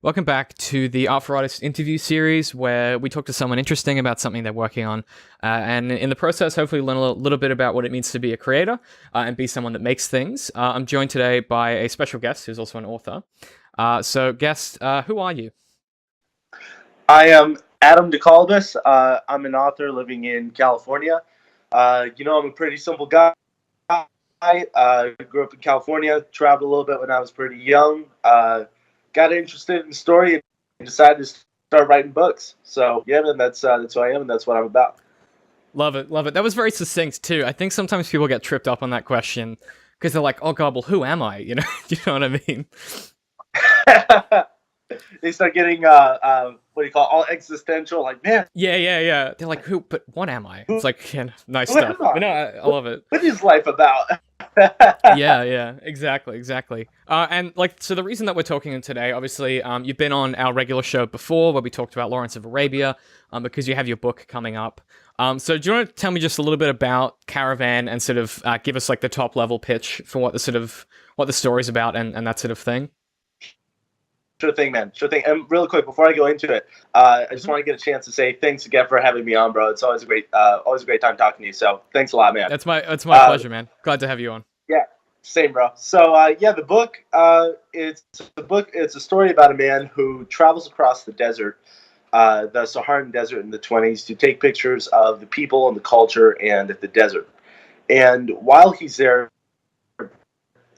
Welcome back to the Art for Artists interview series where we talk to someone interesting about something they're working on. And in the process, hopefully learn a little bit about what it means to be a creator and be someone that makes things. I'm joined today by a special guest who's also an author. So guest, who are you? I am Adam Decollibus. I'm an author living in California. I'm a pretty simple guy. I grew up in California, traveled a little bit when I was pretty young, got interested in story, and decided to start writing books. So, yeah, man, that's who I am, and that's what I'm about. Love it, love it. That was very succinct too. I think sometimes people get tripped up on that question because they're like, oh God, well, who am I? You know, you know what I mean? They start getting, what do you call it, all existential, like, man. Yeah. They're like, who? But what am I? It's like, yeah, nice Who stuff. am I? But no, I love it. What is life about? Yeah, exactly. And like, so the reason that we're talking today, obviously, you've been on our regular show before where we talked about Lawrence of Arabia, because you have your book coming up. So do you want to tell me just a little bit about Caravan and sort of give us like the top level pitch for what the story's about and that sort of thing? Sure thing, man. Sure thing. And really quick, before I go into it, I just want to get a chance to say thanks again for having me on, bro. It's always a great time talking to you. So thanks a lot, man. That's my pleasure, man. Glad to have you on. Yeah, same, bro. So the book, it's a story about a man who travels across the desert, the Saharan desert in the 20s to take pictures of the people and the culture and the desert. And while he's there,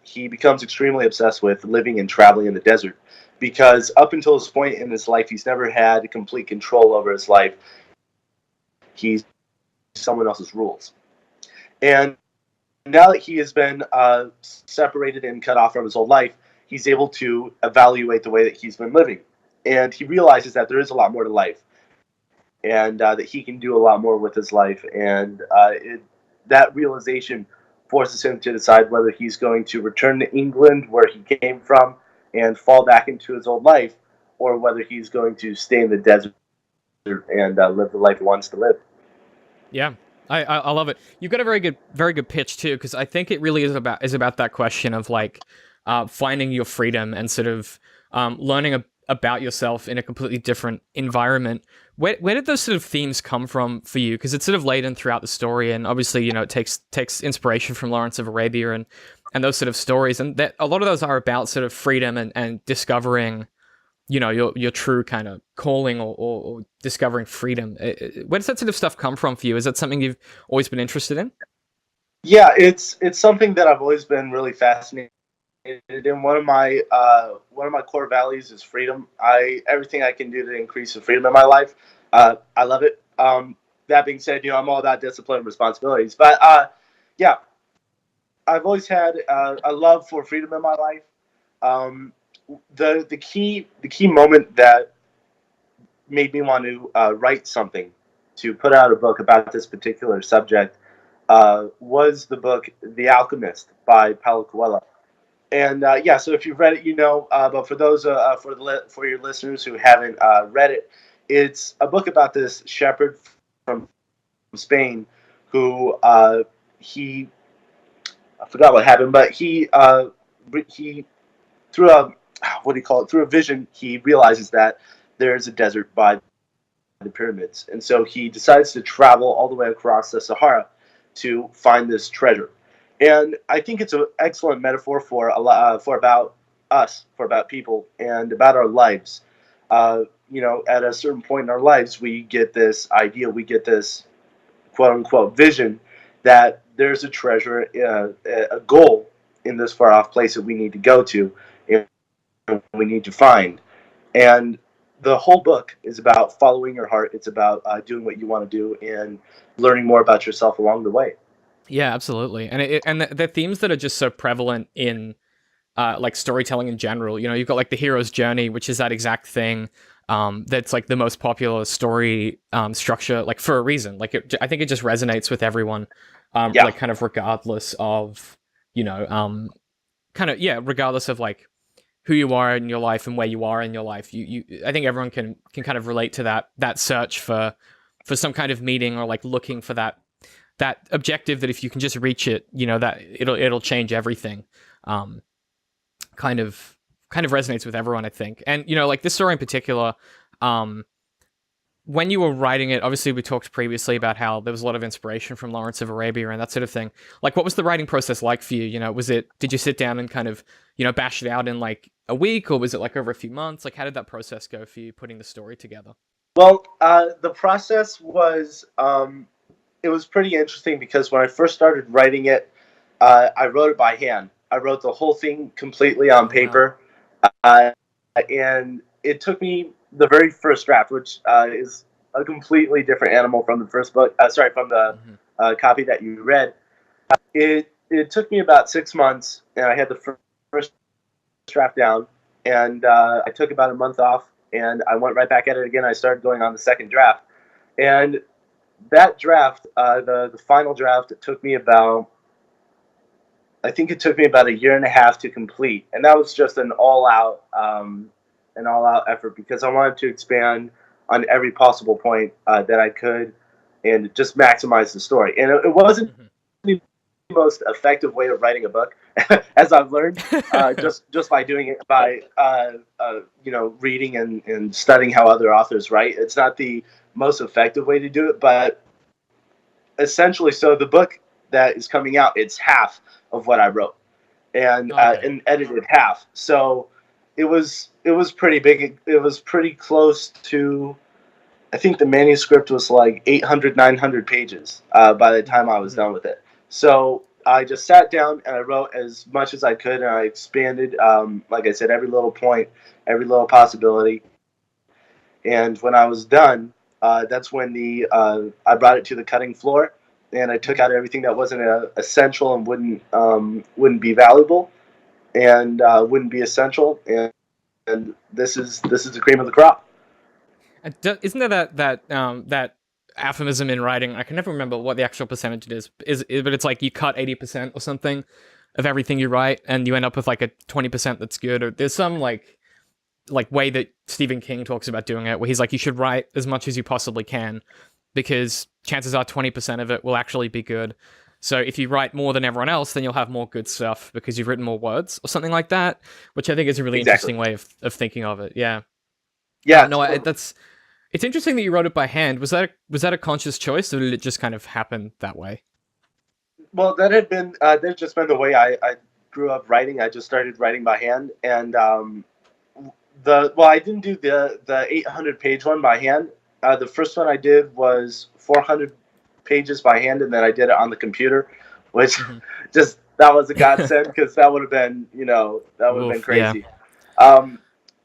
he becomes extremely obsessed with living and traveling in the desert because up until this point in his life, he's never had complete control over his life. He's someone else's rules. And now that he has been separated and cut off from his whole life, he's able to evaluate the way that he's been living. And he realizes that there is a lot more to life and that he can do a lot more with his life. And that realization forces him to decide whether he's going to return to England, where he came from, and fall back into his old life, or whether he's going to stay in the desert and live the life he wants to live. Yeah. I love it. You've got a very good pitch too, because I think it really is about that question of like finding your freedom and sort of learning about yourself in a completely different environment. Where did those sort of themes come from for you? Because it's sort of laden throughout the story, and obviously, you know, it takes inspiration from Lawrence of Arabia and those sort of stories, and that a lot of those are about sort of freedom and discovering, you know, your true kind of calling or discovering freedom. Where does that sort of stuff come from for you? Is that something you've always been interested in? Yeah, it's something that I've always been really fascinated in. One of my core values is freedom. Everything I can do to increase the freedom in my life, I love it. That being said, you know, I'm all about discipline and responsibilities. But yeah, I've always had a love for freedom in my life. The key moment that made me want to write something, to put out a book about this particular subject, was the book The Alchemist by Paulo Coelho. And so if you've read it, you know. But for those for your listeners who haven't read it, it's a book about this shepherd from Spain who he I forgot what happened, but he through a through a vision, he realizes that there's a desert by the pyramids, and so he decides to travel all the way across the Sahara to find this treasure. And I think it's an excellent metaphor for for about us, for about people, and about our lives. At a certain point in our lives, we get this idea, we get this quote unquote vision that there's a treasure, a goal in this far off place that we need to go to, and we need to find. And the whole book is about following your heart. It's about doing what you want to do and learning more about yourself along the way. Yeah, absolutely. And the themes that are just so prevalent in like storytelling in general. You know, you've got like the hero's journey, which is that exact thing. That's like the most popular story structure, like for a reason. Like I think it just resonates with everyone, Yeah. like kind of regardless of, you know, regardless of like who you are in your life and where you are in your life. I think everyone can kind of relate to that search for some kind of meaning, or like looking for that objective that if you can just reach it, you know, that it'll change everything. Kind of kind of resonates with everyone, I think. And like this story in particular, when you were writing it, obviously we talked previously about how there was a lot of inspiration from Lawrence of Arabia and that sort of thing. Like, what was the writing process like for you? Did you sit down and kind of bash it out in like a week, or was it like over a few months? Like, how did that process go for you putting the story together? Well, the process was it was pretty interesting because when I first started writing it, I wrote it by hand. I wrote the whole thing completely on paper, wow. And it took me the very first draft, which is a completely different animal from the first book. Sorry, from the copy that you read. It took me about 6 months, and I had the first draft down, and I took about a month off, and I went right back at it again. I started going on the second draft, and that draft, the final draft, I think it took me about a year and a half to complete, and that was just an all-out effort because I wanted to expand on every possible point that I could, and just maximize the story. And it wasn't the most effective way of writing a book, as I've learned, just by doing it by reading and studying how other authors write. It's not the most effective way to do it, but essentially, so the book that is coming out, it's half of what I wrote, and edited half. So it was pretty big. It was pretty close to, I think the manuscript was like 800, 900 pages by the time I was done with it. So I just sat down and I wrote as much as I could, and I expanded, like I said, every little point, every little possibility. And when I was done, that's when I brought it to the cutting floor, and I took out everything that wasn't essential and wouldn't be valuable, and wouldn't be essential. And this is the cream of the crop. Isn't there that aphorism in writing? I can never remember what the actual percentage is, but it's like you cut 80% or something of everything you write, and you end up with like a 20% that's good. Or there's some like way that Stephen King talks about doing it, where he's like, you should write as much as you possibly can, because chances are 20% of it will actually be good. So if you write more than everyone else, then you'll have more good stuff because you've written more words or something like that, which I think is a really interesting way of thinking of it. Yeah. Yeah. No, it's interesting that you wrote it by hand. Was that a conscious choice, or did it just kind of happen that way? Well, that had just been the way I grew up writing. I just started writing by hand, and I didn't do the 800-page one by hand. The first one I did was 400 pages by hand, and then I did it on the computer, which that was a godsend because that would have been been crazy. Yeah.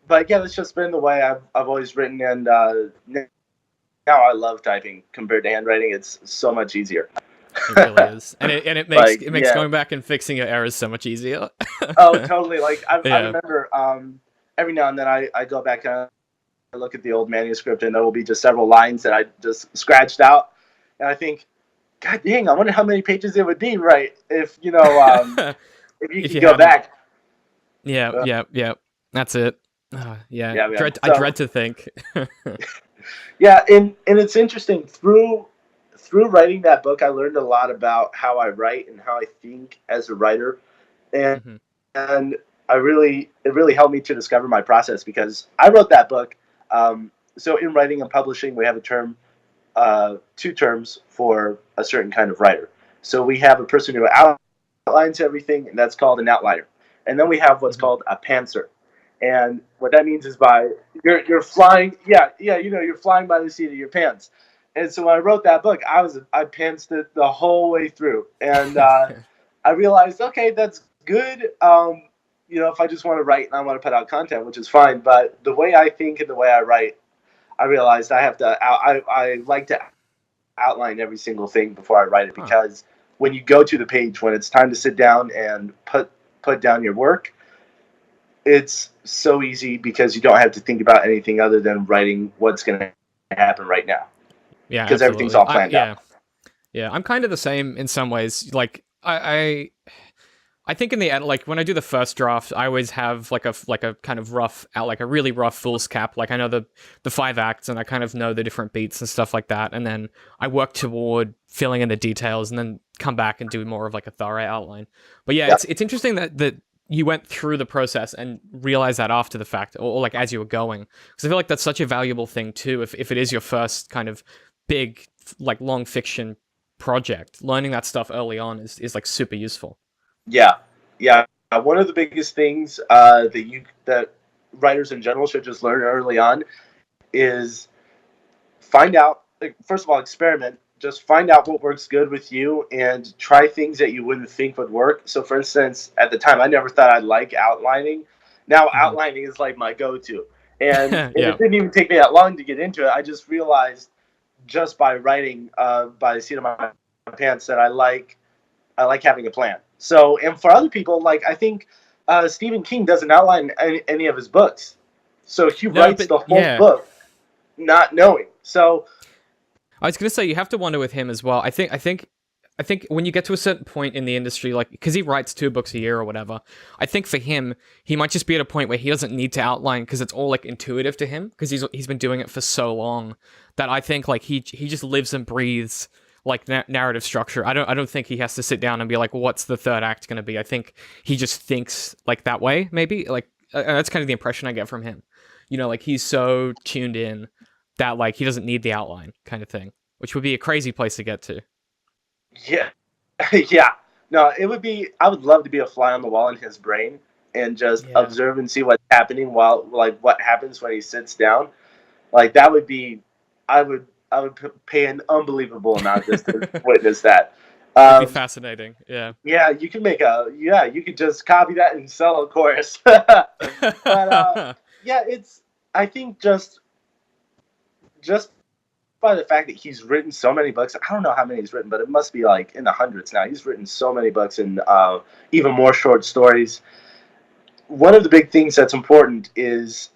But yeah, that's just been the way I've always written, and now I love typing compared to handwriting. It's so much easier. It really is, and it makes going back and fixing your errors so much easier. Oh, totally. Like I remember every now and then I go back and I look at the old manuscript, and there will be just several lines that I just scratched out, and I think, God dang, I wonder how many pages it would be, right? If if you could go back. Yeah, that's it. Yeah. I dread to think. Yeah, and it's interesting through writing that book, I learned a lot about how I write and how I think as a writer, and and it really helped me to discover my process because I wrote that book. So in writing and publishing, we have a term, two terms for a certain kind of writer. So we have a person who outlines everything, and that's called an outliner. And then we have what's called a pantser. And what that means is you're flying, you're flying by the seat of your pants. And so when I wrote that book, I pantsed it the whole way through, and I realized, okay, that's good. If I just want to write and I want to put out content, which is fine, but the way I think and the way I write, I realized I like to outline every single thing before I write it, because when you go to the page, when it's time to sit down and put down your work, it's so easy because you don't have to think about anything other than writing what's going to happen right now. Yeah, because everything's all planned out. Yeah, I'm kind of the same in some ways. Like I think in the end, like when I do the first draft, I always have like a kind of rough out, like a really rough fool's cap. Like I know the 5 acts, and I kind of know the different beats and stuff like that. And then I work toward filling in the details, and then come back and do more of like a thorough outline. But yeah, it's interesting that you went through the process and realized that after the fact, or like as you were going. Because I feel like that's such a valuable thing too. If it is your first kind of big, like long fiction project, learning that stuff early on is like super useful. Yeah, yeah. One of the biggest things that writers in general should just learn early on is find out. Like, first of all, experiment. Just find out what works good with you and try things that you wouldn't think would work. So, for instance, at the time, I never thought I'd like outlining. Now, Hmm. outlining is like my go-to, and Yeah. it didn't even take me that long to get into it. I just realized just by writing by the seat of my pants that I like having a plan. So, and for other people, like I think Stephen King doesn't outline any of his books, so he No, writes but the whole yeah. book not knowing. So, I was gonna say you have to wonder with him as well. I think when you get to a certain point in the industry, like because he writes 2 books a year or whatever, I think for him he might just be at a point where he doesn't need to outline because it's all like intuitive to him because he's been doing it for so long that I think like he just lives and breathes like narrative structure. I don't think he has to sit down and be like, what's the third act gonna be? I think he just thinks like that way. Maybe like that's kind of the impression I get from him. You know, like he's so tuned in that like he doesn't need the outline kind of thing, which would be a crazy place to get to. yeah, yeah. No, it would be. I would love to be a fly on the wall in his brain and just Yeah. observe and see what's happening while, like, what happens when he sits down. Like that would be. I would pay an unbelievable amount just to witness that. It'd be Um, fascinating. Yeah. Yeah, you can make a yeah, you could just copy that and sell a chorus. But yeah, it's I think just by the fact that he's written so many books. I don't know how many he's written, but it must be like in the hundreds now. He's written so many books and even more short stories. One of the big things that's important is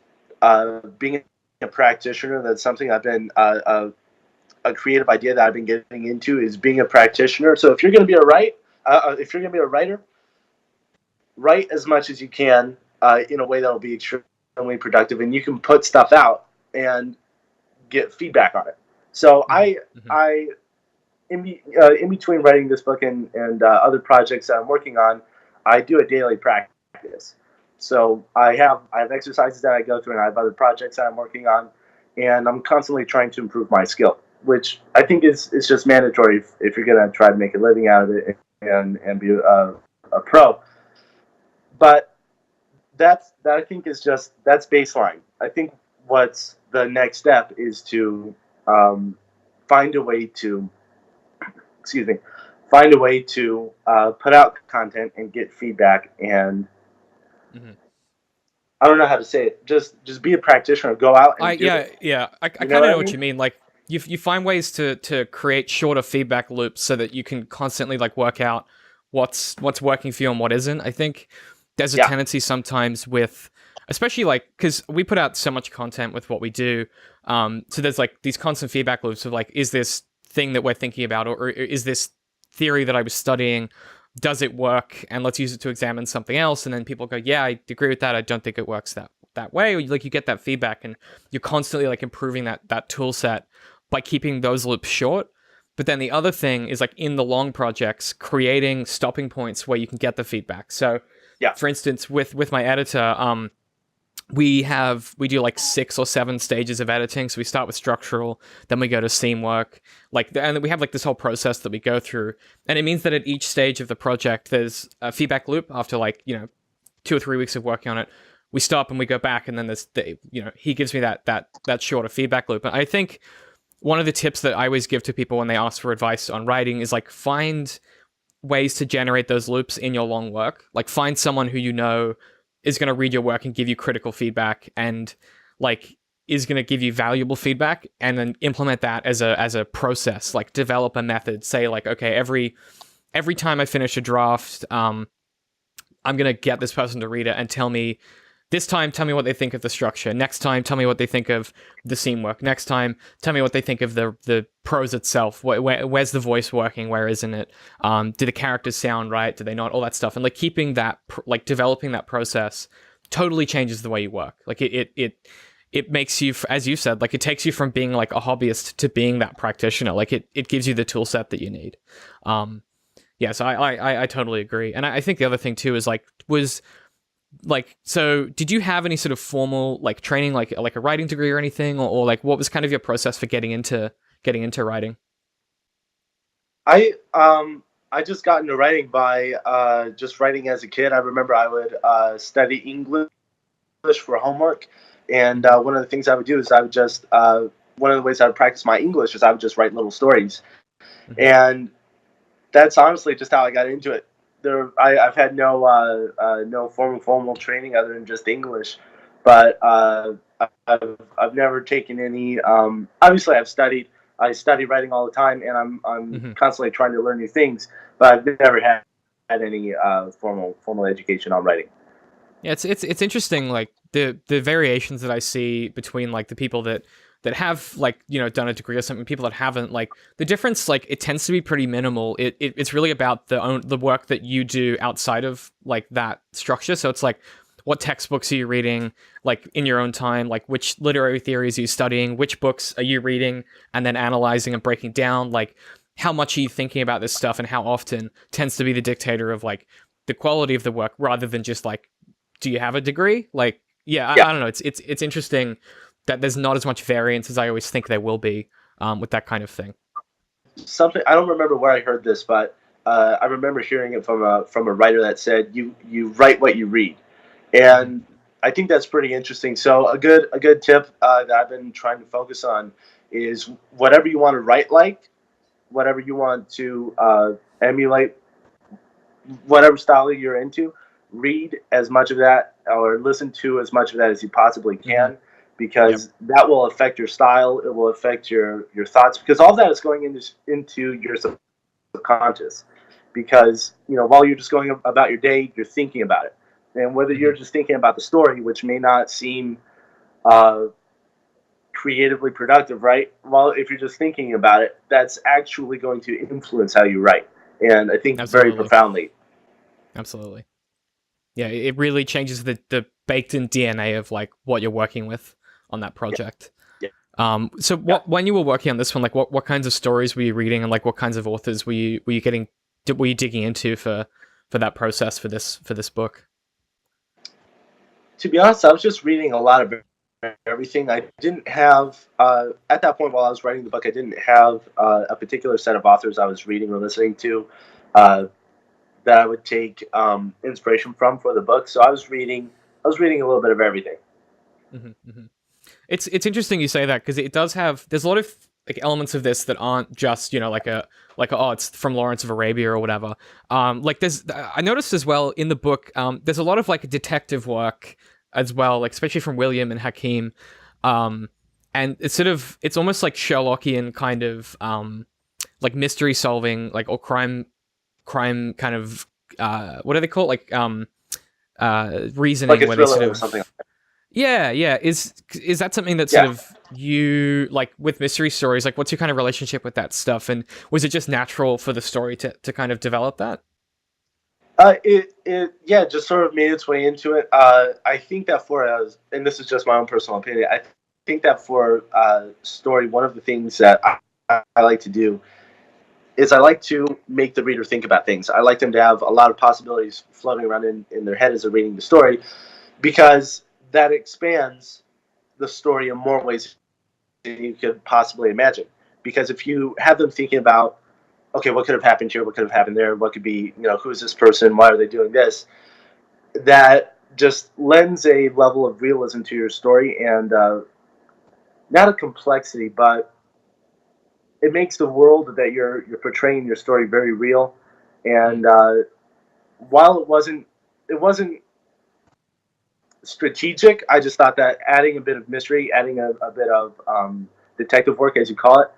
being a practitioner. That's something I've been a creative idea that I've been getting into is being a practitioner. So if you're going to be if you're going to be a writer, write as much as you can in a way that will be extremely productive, and you can put stuff out and get feedback on it. So Mhm, mhm, I in between writing this book and other projects that I'm working on, I do a daily practice. So I have exercises that I go through, and I have other projects that I'm working on, and I'm constantly trying to improve my skill, which I think is just mandatory if you're going to try to make a living out of it and be a pro. But that I think is just that's baseline. I think what's the next step is to um, find a way to excuse me find a way to put out content and get feedback and mhm. I don't know how to say it. Just be a practitioner. Go out I and do yeah it. yeah. I You know kind what of I know what mean? you mean. Like you find ways to create shorter feedback loops so that you can constantly like work out what's working for you and what isn't. I think there's a Yeah. tendency sometimes with especially like because we put out so much content with what we do. So there's like these constant feedback loops of like, is this thing that we're thinking about, or is this theory that I was studying, does it work? And let's use it to examine something else. And then people go, yeah, I agree with that. I don't think it works that way. Or like you get that feedback, and you're constantly like improving that tool set by keeping those loops short. But then the other thing is like in the long projects, creating stopping points where you can get the feedback. So, Yeah. for instance, with my editor, we do like 6 or 7 stages of editing. So we start with structural, then we go to scene work, like, and then we have like this whole process that we go through, and it means that at each stage of the project, there's a feedback loop after like 2 or 3 weeks of working on it. We stop and we go back, and then he gives me that shorter feedback loop. And I think one of the tips that I always give to people when they ask for advice on writing is like find ways to generate those loops in your long work. Like find someone who you know is going to read your work and give you critical feedback and like is going to give you valuable feedback, and then implement that as a process. Like develop a method. Say like, okay, every time I finish a draft, I'm going to get this person to read it and tell me this time, tell me what they think of the structure. Next time, tell me what they think of the scene work. Next time, tell me what they think of the prose itself. Where's the voice working? Where isn't it? Do the characters sound right? Do they not? All that stuff. And like keeping that, like developing that process, totally changes the way you work. Like it makes you, as you said, like it takes you from being like a hobbyist to being that practitioner. Like it gives you the tool set that you need. Um, Yes, I totally agree. And I think the other thing too is like was like, so did you have any sort of formal like training, like a writing degree or anything, or like what was kind of your process for getting into writing? I I just got into writing by just writing as a kid. I remember I would study English for homework, and Hmm. one of the things I would do is I would just one of the ways I would practice my English is I would just write little stories, Hmm. and that's honestly just how I got into it. I've had no formal training other than just English, but I've never taken any. Obviously, I've studied. I study writing all the time, and I'm Hmm. constantly trying to learn new things. But I've never had any formal education on writing. Yeah, it's interesting, like the variations that I see between like the people that have like done a degree or something, people that haven't, like the difference, like it tends to be pretty minimal. It's really about the work that you do outside of like that structure. So it's like, what textbooks are you reading, like in your own time, like which literary theories are you studying, which books are you reading and then analyzing and breaking down, like how much are you thinking about this stuff and how often tends to be the dictator of like the quality of the work rather than just like, do you have a degree? Like, yeah, Yeah, I don't know. It's interesting that there's not as much variance as I always think there will be with that kind of thing. something I don't remember where I heard this, but I remember hearing it from a writer that said you write what you read, Hmm. and I think that's pretty interesting. So a good tip that I've been trying to focus on is whatever you want to write like, whatever you want to emulate, whatever style you're into, read as much of that or listen to as much of that as you possibly Hmm. can, Yep. because that will affect your style. It will affect your thoughts, because all that is going into your subconscious. Because while you're just going about your day, you're thinking about it, and whether Hmm. you're just thinking about the story, which may not seem uh, creatively productive, right? Well, if you're just thinking about it, that's actually going to influence how you write, and I think very Absolutely. profoundly. Absolutely. Yeah, it really changes the baked in DNA of like what you're working with on that Yeah, project. yeah, So yeah. what, when you were working on this one, like what kinds of stories were you reading, and like what kinds of authors were you digging into for that process for this book? To be honest, I was just reading a lot of everything. I didn't have at that point while I was writing the book, I didn't have a particular set of authors I was reading or listening to uh, that I would take inspiration from for the book. So I was reading a little bit of everything. Hmm. Hmm. It's interesting you say that, because it does have, there's a lot of like elements of this that aren't just like a, oh, it's from Lawrence of Arabia or whatever. Like there's, I noticed as well in the book, there's a lot of like detective work as well, like especially from William and Hakeem. um and it's sort of, it's almost like Sherlockian kind of like mystery solving, like, or crime kind of, what do they call it, like Like reasoning, a where they thriller sort or something. of, yeah, yeah. Is that something that sort Yeah. of, you like with mystery stories? Like, what's your kind of relationship with that stuff? And was it just natural for the story to kind of develop that? It yeah, just sort of made its way into it. I think that and this is just my own personal opinion. I think that for story, one of the things that I like to do is I like to make the reader think about things. I like them to have a lot of possibilities floating around in their head as they're reading the story, because that expands the story in more ways than you could possibly imagine. Because if you have them thinking about, okay, what could have happened here? What could have happened there? What could be, who's this person? Why are they doing this? That just lends a level of realism to your story, and not a complexity, but it makes the world that you're portraying in your story very real. Mm. And while it wasn't strategic, I just thought that adding a bit of mystery, adding a bit of detective work, as you call it,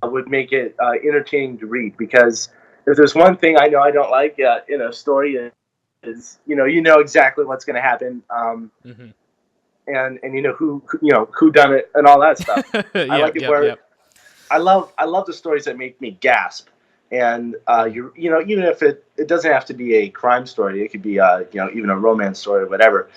would make it entertaining to read. Because if there's one thing I know I don't like in a story, is you know exactly what's going to happen, Hmm. and who done it and all that stuff. I Yep, like it yep, where yep. I love the stories that make me gasp. And Hmm. even if it doesn't have to be a crime story, it could be even a romance story or whatever.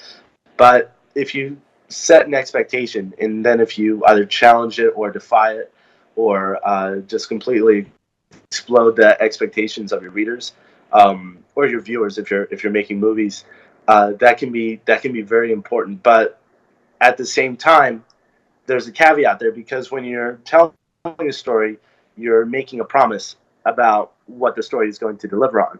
But if you set an expectation, and then if you either challenge it or defy it, or just completely explode the expectations of your readers, or your viewers if you're making movies. That can be very important. But at the same time, there's a caveat there, because when you're telling a story, you're making a promise about what the story is going to deliver on.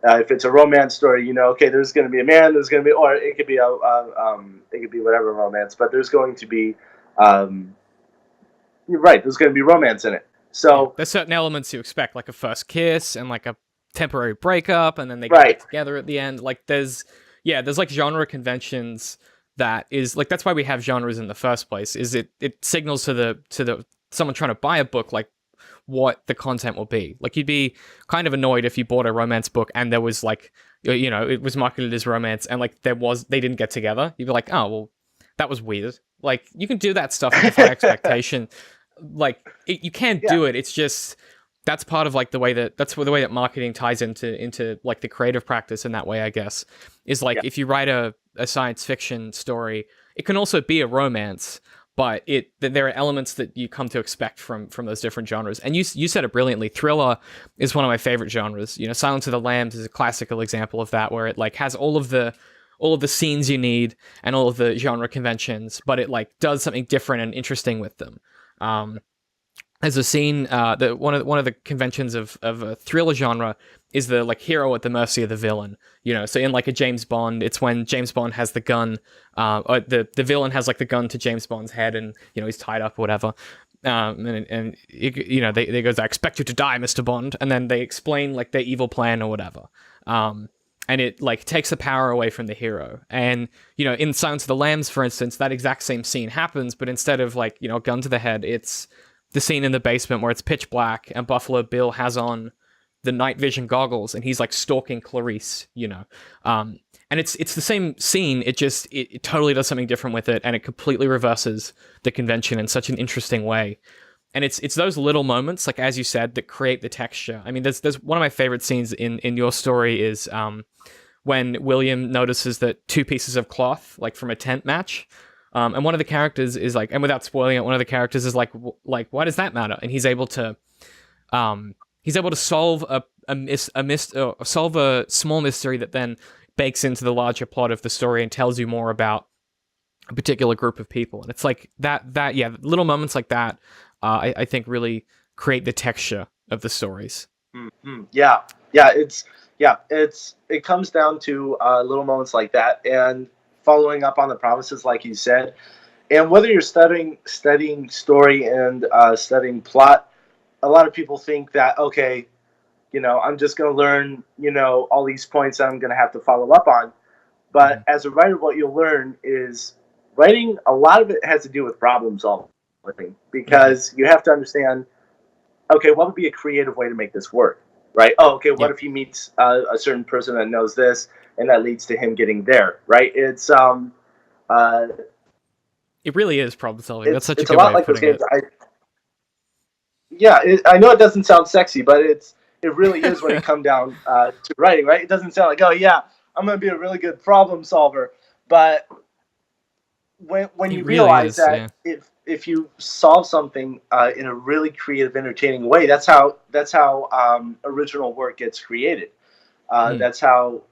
If it's a romance story, okay, there's going to be a man, there's going to be, or it could be it could be whatever romance, but there's going to be, you're right, there's going to be romance in it. Yeah, So, there's certain elements you expect, like a first kiss and like a temporary breakup, and then they get right, back together at the end. Like there's like genre conventions that is like that's why we have genres in the first place. Is it signals to the someone trying to buy a book like what the content will be. Like you'd be kind of annoyed if you bought a romance book and there was like it was marketed as romance and like they didn't get together. You'd be like, oh well, that was weird. Like you can do that stuff and defy expectation. Like you can't yeah, do it. It's just that's part of like the way that marketing ties into like the creative practice in that way, I guess. Is like yeah, if you write a science fiction story, it can also be a romance, but there are elements that you come to expect from those different genres. And you said it brilliantly. Thriller is one of my favorite genres. Silence of the Lambs is a classical example of that, where it like has all of the scenes you need and all of the genre conventions, but it like does something different and interesting with them. There's a scene that one of the conventions of a thriller genre is the like hero at the mercy of the villain. So in like a James Bond, it's when James Bond has the gun, or the villain has like the gun to James Bond's head, and he's tied up or whatever. They goes, I expect you to die, Mr. Bond, and then they explain like their evil plan or whatever. And it like takes the power away from the hero. And in Silence of the Lambs, for instance, that exact same scene happens, but instead of like a gun to the head, it's the scene in the basement where it's pitch black and Buffalo Bill has on the night vision goggles and he's like stalking Clarice. And it's the same scene. It totally does something different with it, and it completely reverses the convention in such an interesting way. And it's those little moments, like as you said, that create the texture. I mean, there's one of my favorite scenes in your story is when William notices that two pieces of cloth, like from a tent match, and one of the characters is like, and without spoiling it, one of the characters is like, why does that matter? And he's able to solve solve a small mystery that then bakes into the larger plot of the story and tells you more about a particular group of people. And it's like that little moments like that. I think really create the texture of the stories. mm-hmm. It comes down to little moments like that, and following up on the promises, like you said. And whether you're studying story and studying plot, a lot of people think that, okay, I'm just going to learn, all these points that I'm going to have to follow up on. But as a writer, what you'll learn is writing, a lot of it has to do with problem solving, because you have to understand, okay, what would be a creative way to make this work, right? Oh, okay, what if he meets a certain person that knows this, and that leads to him getting there, right? It's it really is problem solving. That's such a it's good a lot way of like those putting games. it. I know it doesn't sound sexy, but it really is when it comes down to writing, right? It doesn't sound like, oh yeah, I'm going to be a really good problem solver, but when you It really realize is, that if you solve something in a really creative, entertaining way, that's how original work gets created. That's how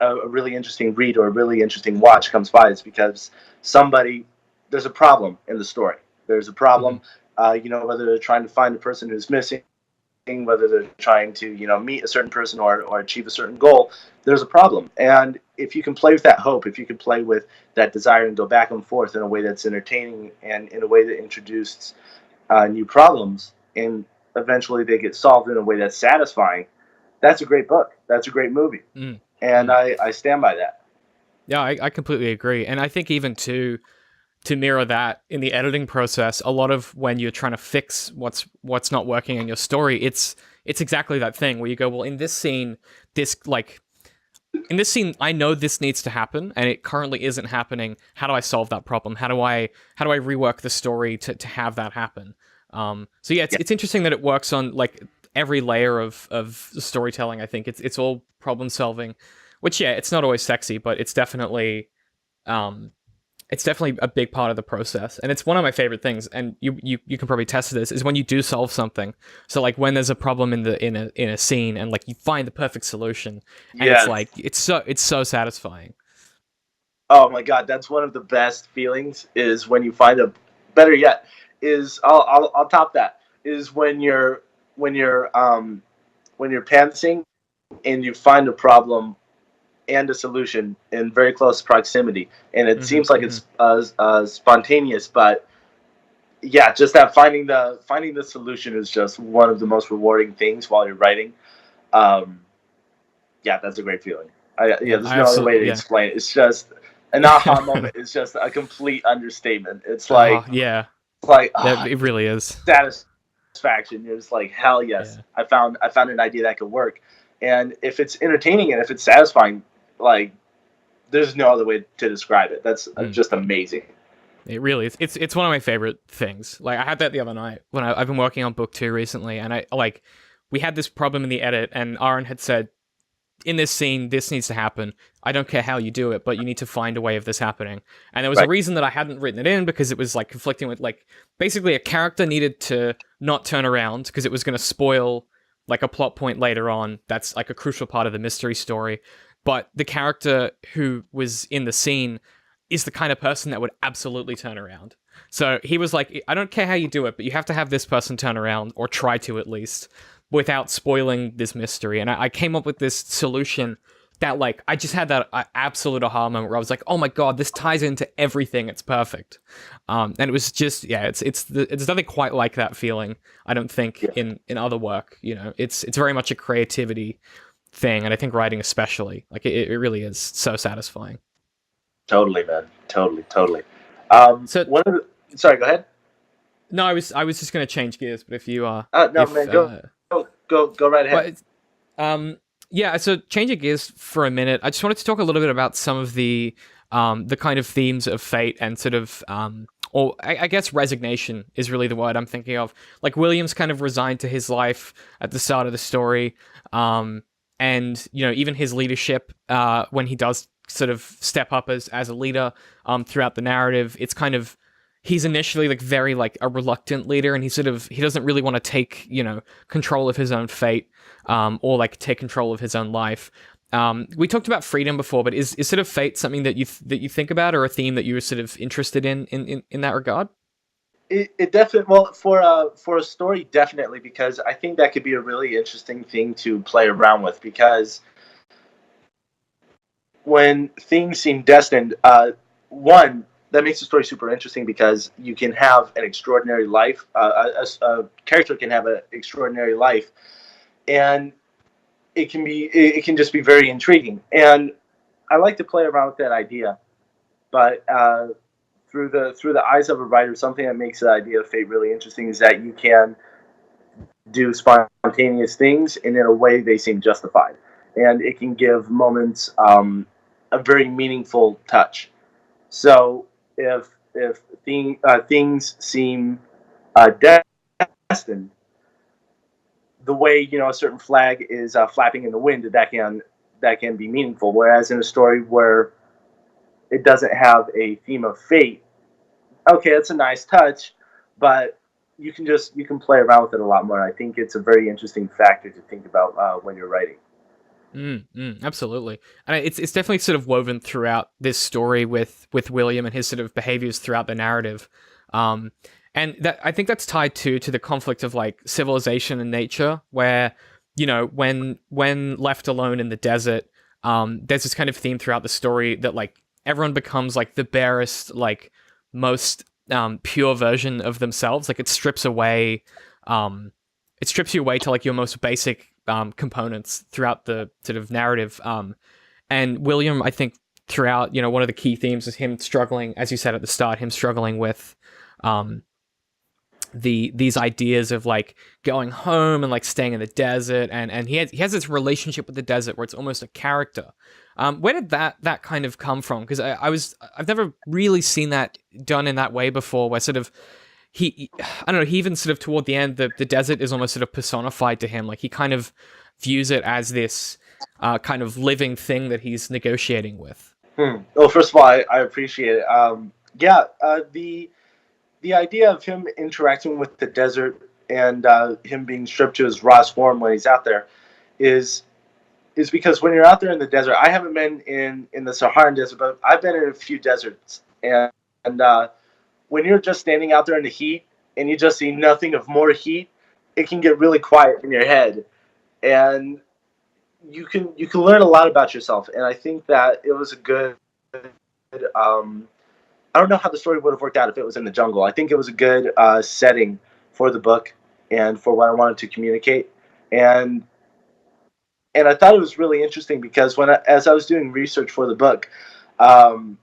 a really interesting read or a really interesting watch comes by. It's because there's a problem in the story. There's a problem, whether they're trying to find the person who's missing, whether they're trying to meet a certain person or achieve a certain goal. There's a problem, and if you can play with that hope, if you can play with that desire and go back and forth in a way that's entertaining and in a way that introduces new problems, and eventually they get solved in a way that's satisfying, that's a great book. That's a great movie. And I stand by that. Yeah, I completely agree. And I think even to mirror that in the editing process, a lot of when you're trying to fix what's not working in your story, it's exactly that thing where you go, well, in this scene, I know this needs to happen, and it currently isn't happening. How do I solve that problem? How do I rework the story to have that happen? It's interesting that it works on like every layer of storytelling. I think it's all problem solving, which it's not always sexy, but it's definitely It's definitely a big part of the process, and it's one of my favorite things. And you can probably test this, is when you do solve something. So like when there's a problem in a scene, and like you find the perfect solution, and it's Yes. like it's so satisfying. Oh my God, that's one of the best feelings. Is when you find a better yet is I'll top that is when you're when you're pantsing and you find a problem and a solution in very close proximity, and it Hmm. seems like Hmm. it's spontaneous, but yeah, just that finding the solution is just one of the most rewarding things while you're writing. Um, yeah, that's a great feeling. Yeah, Yeah, there's I no other way absolutely to yeah. explain it. It's just an aha moment. It's just a complete understatement. It's Oh yeah, like it really is. satisfaction. You're just like, hell yes, Yeah. I found an idea that could work. And if it's entertaining and if it's satisfying, like there's no other way to describe it. That's Mm. just amazing. It really is. It's one of my favorite things. Like I had that the other night when I've been working on book 2 recently, and I like we had this problem in the edit, and Aaron had said, in this scene, this needs to happen. I don't care how you do it, but you need to find a way of this happening. And there was a Right. reason that I hadn't written it in, because it was like conflicting with like basically a character needed to not turn around because it was going to spoil like a plot point later on. That's like a crucial part of the mystery story. But the character who was in the scene is the kind of person that would absolutely turn around. So he was like, I don't care how you do it, but you have to have this person turn around, or try to at least, without spoiling this mystery. And I came up with this solution that, like, I just had that absolute aha moment where I was like, oh my god, this ties into everything. It's perfect. And it was just, yeah, it's nothing quite like that feeling. I don't think Yeah. in other work. It's very much a creativity thing, and I think writing especially, like, it really is so satisfying. Totally, man. Totally, totally. So One of the, sorry, go ahead. no, I was just gonna change gears, but if you No, if man, go right ahead. well, um, yeah. So changing gears for a minute, I just wanted to talk a little bit about some of the kind of themes of fate, and sort of or I guess resignation is really the word I'm thinking of. Like William's kind of resigned to his life at the start of the story, and even his leadership, when he does sort of step up as a leader, throughout the narrative, it's kind of, he's initially like very like a reluctant leader, and he doesn't really want to take control of his own fate, or like take control of his own life. We talked about freedom before, but is sort of fate something that you think about, or a theme that you were sort of interested in that regard? It definitely, well, for a story, definitely, because I think that could be a really interesting thing to play around with, because when things seem destined, one, that makes the story super interesting because you can have an extraordinary life. A character can have an extraordinary life, and it can just be very intriguing. And I like to play around with that idea, but through the eyes of a writer, something that makes the idea of fate really interesting is that you can do spontaneous things, and in a way they seem justified, and it can give moments a very meaningful touch. So if things seem destined, the way a certain flag is flapping in the wind, that can be meaningful. Whereas in a story where it doesn't have a theme of fate, okay, that's a nice touch, but you can play around with it a lot more. I think it's a very interesting factor to think about when you're writing. Absolutely, and it's definitely sort of woven throughout this story with William and his sort of behaviors throughout the narrative, um, and that I think that's tied to the conflict of like civilization and nature, where when left alone in the desert, there's this kind of theme throughout the story that like everyone becomes like the barest, like most pure version of themselves. Like it strips you away to like your most basic components throughout the sort of narrative. And William, I think, throughout, one of the key themes is him struggling, as you said at the start, him struggling with um, these ideas of like going home and like staying in the desert, and he has this relationship with the desert where it's almost a character. Where did that kind of come from? Because I've never really seen that done in that way before, where sort of I don't know, he even sort of toward the end, the desert is almost sort of personified to him. Like he kind of views it as this kind of living thing that he's negotiating with. Well, first of all, I appreciate it. Yeah, the idea of him interacting with the desert and him being stripped to his rawest form when he's out there is because when you're out there in the desert, I haven't been in the Saharan desert, but I've been in a few deserts, and when you're just standing out there in the heat and you just see nothing of more heat, it can get really quiet in your head, and you can learn a lot about yourself. And I think that it was a good. Um, I don't know how the story would have worked out if it was in the jungle. I think it was a good setting for the book and for what I wanted to communicate. And and I thought it was really interesting because as I was doing research for the book, um,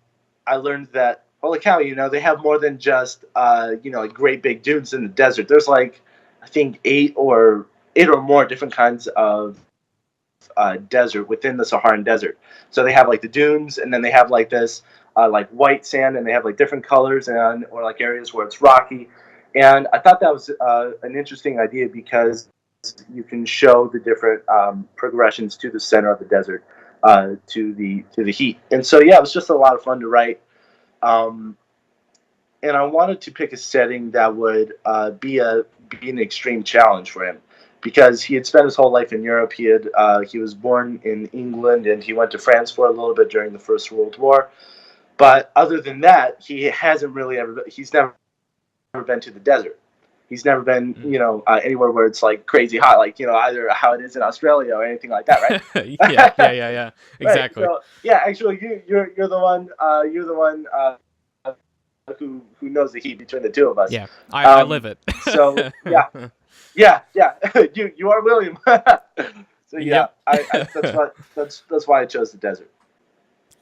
I learned that holy cow, they have more than just like great big dunes in the desert. There's like I think eight or more different kinds of desert within the Saharan desert. So they have like the dunes, and then they have like this like white sand, and they have like different colors and or like areas where it's rocky. And I thought that was an interesting idea because you can show the different progressions to the center of the desert, to the heat. And so yeah, it was just a lot of fun to write. Um, and I wanted to pick a setting that would be an extreme challenge for him because he had spent his whole life in Europe. He was born in England and he went to France for a little bit during the First World War. But other than that, he's never been to the desert. He's never been, anywhere where it's like crazy hot, like either how it is in Australia or anything like that, right? Yeah. Exactly. Right. So yeah, actually, you're the one. You're the one who knows the heat between the two of us. Yeah, I live it. So yeah. You are William. So yeah, Yep. that's why I chose the desert.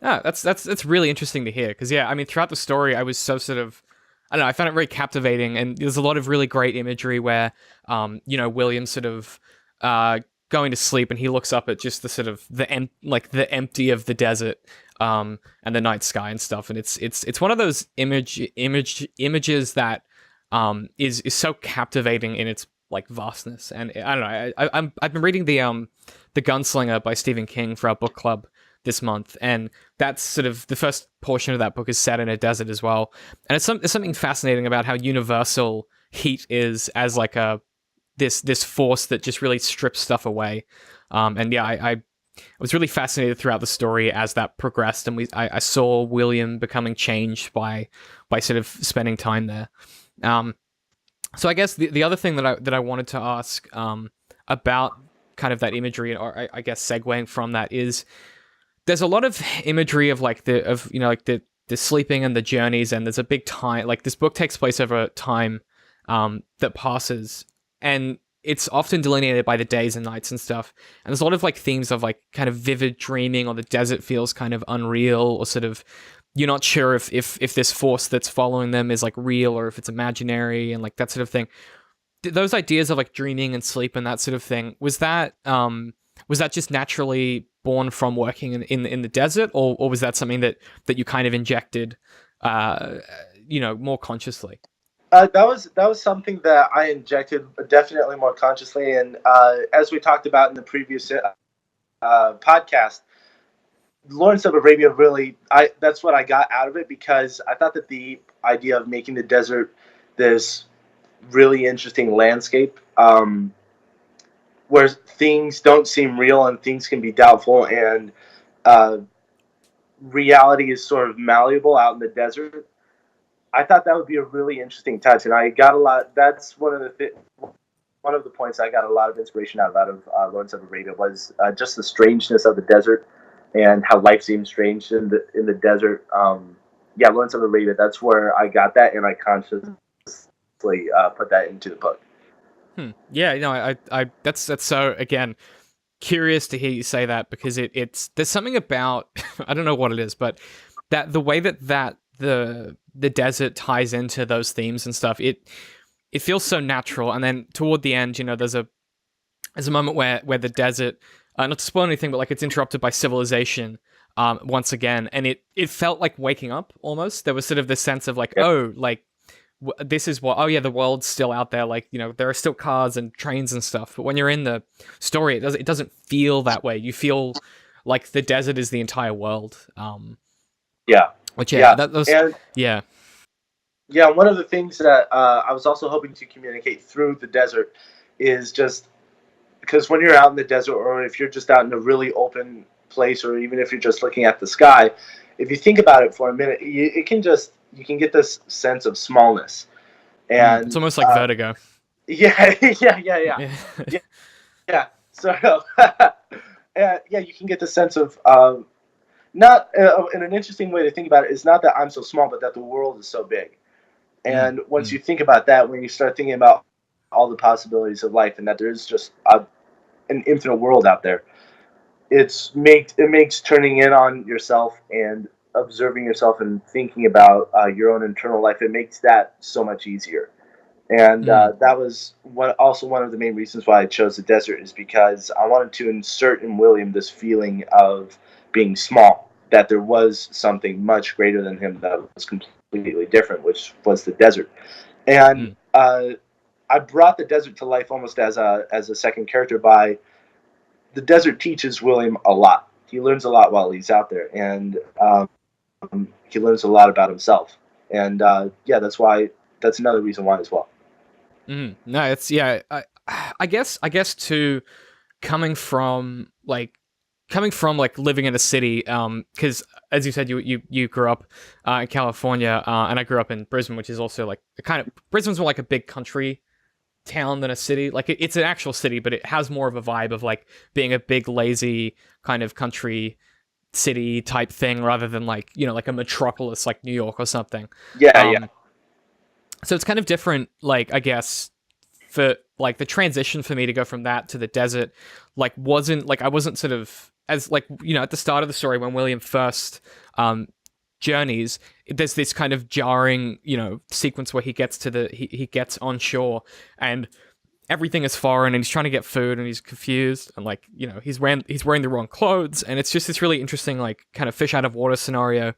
Ah, that's really interesting to hear because yeah, I mean throughout the story I was so sort of I don't know, I found it very captivating and there's a lot of really great imagery where William sort of going to sleep and he looks up at just the sort of the empty of the desert and the night sky and stuff and it's one of those images that is so captivating in its like vastness and I don't know I've been reading the Gunslinger by Stephen King for our book club this month, and that's sort of the first portion of that book is set in a desert as well. And it's something fascinating about how universal heat is as like this force that just really strips stuff away. And yeah, I was really fascinated throughout the story as that progressed, and I saw William becoming changed by sort of spending time there. So I guess the other thing that I wanted to ask about kind of that imagery, or I guess segueing from that is. There's a lot of imagery of like the sleeping and the journeys, and there's a big time. Like this book takes place over time that passes, and it's often delineated by the days and nights and stuff. And there's a lot of like themes of like kind of vivid dreaming, or the desert feels kind of unreal, or sort of you're not sure if this force that's following them is like real or if it's imaginary, and like that sort of thing. Those ideas of like dreaming and sleep and that sort of thing was that just naturally born from working in the desert, or was that something that you kind of injected, more consciously? That was something that I injected definitely more consciously, and as we talked about in the previous podcast, Lawrence of Arabia really, that's what I got out of it because I thought that the idea of making the desert this really interesting landscape. Where things don't seem real and things can be doubtful and reality is sort of malleable out in the desert. I thought that would be a really interesting touch, and I got a lot. That's one of the points I got a lot of inspiration out of Lawrence of Arabia was just the strangeness of the desert and how life seems strange in the desert. Yeah, Lawrence of Arabia. That's where I got that, and I consciously put that into the book. Yeah, I that's so again curious to hear you say that because it's there's something about I don't know what it is, but that the way that the desert ties into those themes and stuff, it feels so natural. And then toward the end, there's a moment where the desert, not to spoil anything, but like it's interrupted by civilization once again, and it felt like waking up almost. There was sort of this sense of like, oh, like. This is what, oh yeah, the world's still out there, like, there are still cars and trains and stuff, but when you're in the story, it doesn't feel that way. You feel like the desert is the entire world. Yeah, Which yeah, that was and yeah. yeah, one of the things that I was also hoping to communicate through the desert is just because when you're out in the desert, or if you're just out in a really open place, or even if you're just looking at the sky, if you think about it for a minute, you can get this sense of smallness, It's and almost like vertigo. yeah, yeah, Yeah. yeah, yeah. So yeah, you can get the sense of not in an interesting way to think about it is not that I'm so small, but that the world is so big. Mm, And once mm, you think about that, when you start thinking about all the possibilities of life and that there's just an infinite world out there, it makes turning in on yourself and observing yourself and thinking about your own internal life. It makes that so much easier. And mm, that was also one of the main reasons why I chose the desert is because I wanted to insert in William this feeling of being small, that there was something much greater than him that was completely different, which was the desert. And mm. I brought the desert to life almost as a second character by the desert teaches William a lot. He learns a lot while he's out there, and he learns a lot about himself. And yeah, that's another reason why as well. No, it's yeah. I guess too, coming from like living in a city, because as you said, you grew up in California, and I grew up in Brisbane, which is also like a kind of Brisbane's more like a big country town than a city. Like it's an actual city, but it has more of a vibe of like being a big lazy kind of country city type thing rather than like like a metropolis like New York or something. Yeah, yeah. Um, so it's kind of different, like I guess for like the transition for me to go from that to the desert, like wasn't like I wasn't sort of as like at the start of the story when William first journeys, there's this kind of jarring sequence where he gets to he gets on shore and everything is foreign and he's trying to get food and he's confused and like he's wearing the wrong clothes and it's just this really interesting like kind of fish out of water scenario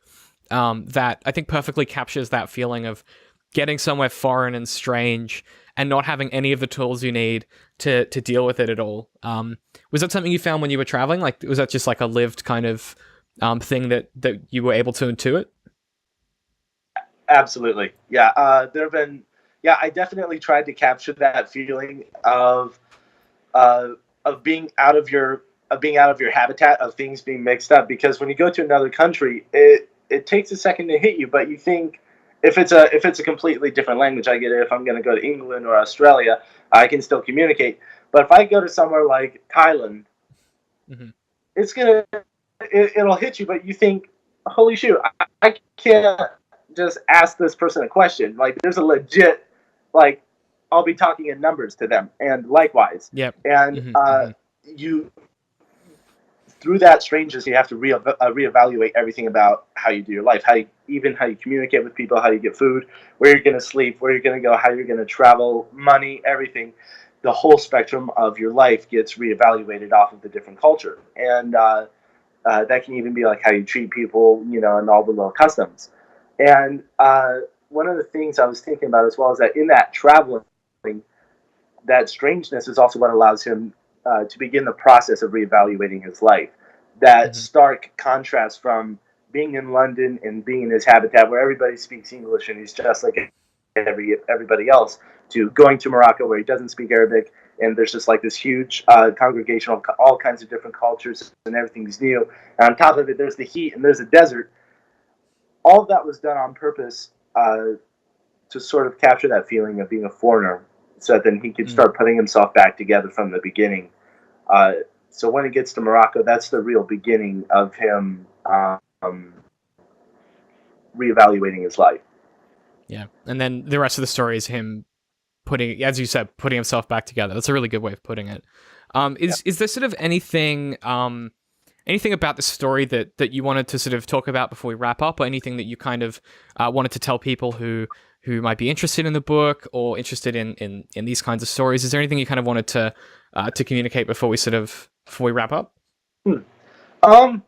that I think perfectly captures that feeling of getting somewhere foreign and strange and not having any of the tools you need to deal with it at all. Was that something you found when you were traveling? Like, was that just like a lived kind of thing that you were able to intuit? Absolutely. Yeah. There have been. Yeah, I definitely tried to capture that feeling uh, of being out of your habitat, of things being mixed up. Because when you go to another country, it takes a second to hit you, but you think if it's a completely different language, I get it. If I'm going to go to England or Australia, I can still communicate. But if I go to somewhere like Thailand, Hmm. it's gonna it'll hit you, but you think, holy shoot, I can't just ask this person a question. Like there's a legit like I'll be talking in numbers to them, and likewise, Yep. and Hmm. Hmm. you through that strangeness, you have to reevaluate everything about how you do your life, even how you communicate with people, how you get food, where you're going to sleep, where you're going to go, how you're going to travel, money, everything. The whole spectrum of your life gets reevaluated off of the different culture, and that can even be like how you treat people, and all the little customs. And one of the things I was thinking about as well is that in that traveling, that strangeness is also what allows him to begin the process of reevaluating his life. That Hmm. stark contrast from being in London and being in his habitat where everybody speaks English and he's just like everybody else, to going to Morocco where he doesn't speak Arabic and there's just like this huge congregation of all kinds of different cultures and everything's new. And on top of it, there's the heat and there's a desert. All of that was done on purpose to sort of capture that feeling of being a foreigner so that then he could Mm. start putting himself back together from the beginning. Uh, so when he gets to Morocco, that's the real beginning of him reevaluating his life. Yeah. And then the rest of the story is him putting, as you said, putting himself back together. That's a really good way of putting it. Yeah. Is there sort of anything about the story that you wanted to sort of talk about before we wrap up, or anything that you kind of wanted to tell people who might be interested in the book or interested in these kinds of stories? Is there anything you kind of wanted to communicate before we wrap up? Hmm. Um,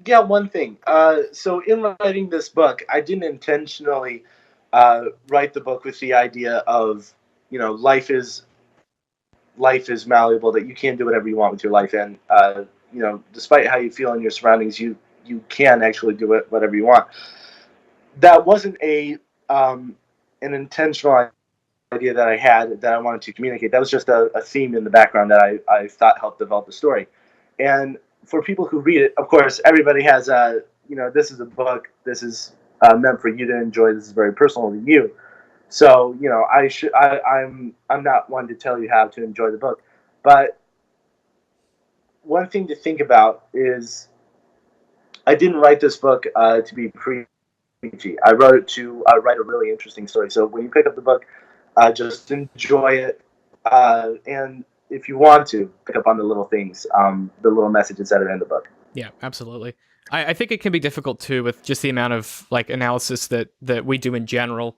yeah, one thing. So in writing this book, I didn't intentionally write the book with the idea of, life is malleable, that you can't do whatever you want with your life, and despite how you feel in your surroundings, you you can actually do it whatever you want. That wasn't an intentional idea that I had that I wanted to communicate. That was just a theme in the background that I thought helped develop the story. And for people who read it, of course, everybody has this is a book. This is meant for you to enjoy. This is very personal to you. So I'm not one to tell you how to enjoy the book, but one thing to think about is I didn't write this book to be preachy. I wrote it to write a really interesting story. So when you pick up the book, just enjoy it, and if you want to, pick up on the little things, the little messages that are in the book. Yeah, absolutely. I think it can be difficult too with just the amount of like analysis that we do in general.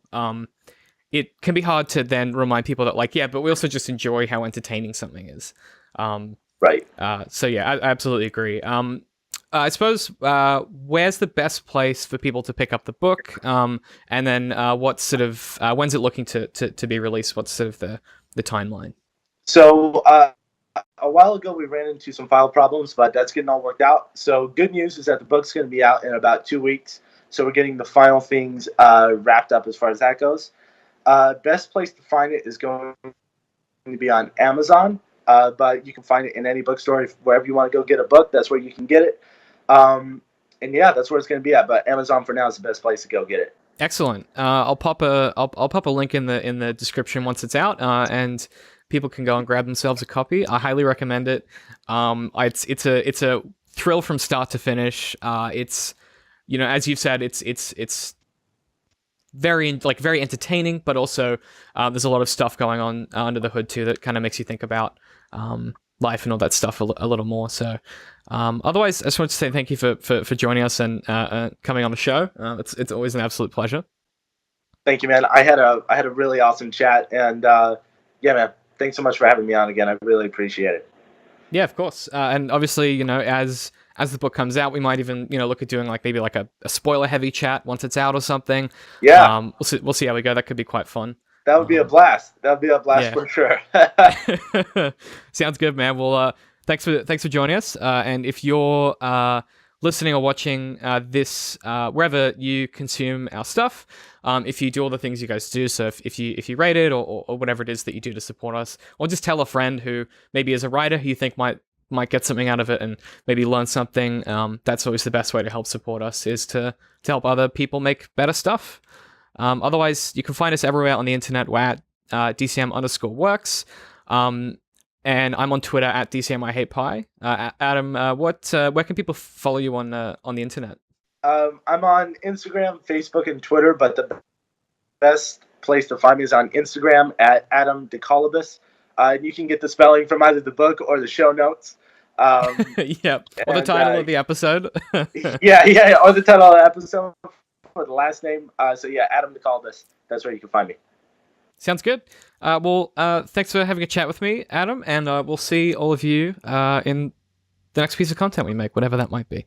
It can be hard to then remind people that like, yeah, but we also just enjoy how entertaining something is. Right. So yeah, I absolutely agree. I suppose where's the best place for people to pick up the book? And then what sort of when's it looking to be released? What's sort of the timeline? So a while ago we ran into some file problems, but that's getting all worked out. So good news is that the book's going to be out in about 2 weeks. So we're getting the final things wrapped up as far as that goes. Best place to find it is going to be on Amazon, but you can find it in any bookstore. Wherever you want to go get a book, that's where you can get it. And yeah, that's where it's going to be at. But Amazon for now is the best place to go get it. Excellent. I'll pop a link in the description once it's out, and people can go and grab themselves a copy. I highly recommend it. It's a thrill from start to finish. It's as you've said, it's very entertaining, but also there's a lot of stuff going on under the hood too that kind of makes you think about life and all that stuff a little more. So otherwise, I just wanted to say thank you for joining us and coming on the show. It's always an absolute pleasure. Thank you, man. I had a really awesome chat, and yeah, man, thanks so much for having me on again. I really appreciate it. Yeah, of course. And obviously, as the book comes out, we might even, look at doing like maybe like a spoiler heavy chat once it's out or something. Yeah. We'll see how we go. That could be quite fun. That would be a blast. That would be a blast for sure. Sounds good, man. Well, thanks for joining us. And if you're listening or watching this wherever you consume our stuff, if you do all the things you guys do, so if you rate it or whatever it is that you do to support us, or just tell a friend who maybe is a writer who you think might get something out of it and maybe learn something, that's always the best way to help support us, is to help other people make better stuff. Otherwise, you can find us everywhere on the internet. We're at DCM_works. And I'm on Twitter at DCMIHatePie. Adam, where can people follow you on the internet? I'm on Instagram, Facebook, and Twitter, but the best place to find me is on Instagram at Adam Decollibus. You can get the spelling from either the book or the show notes. Yep, or the title of the episode. yeah, or the title of the episode, or the last name. So yeah, Adam Decollibus. That's where you can find me. Sounds good. Well, thanks for having a chat with me, Adam, and we'll see all of you in the next piece of content we make, whatever that might be.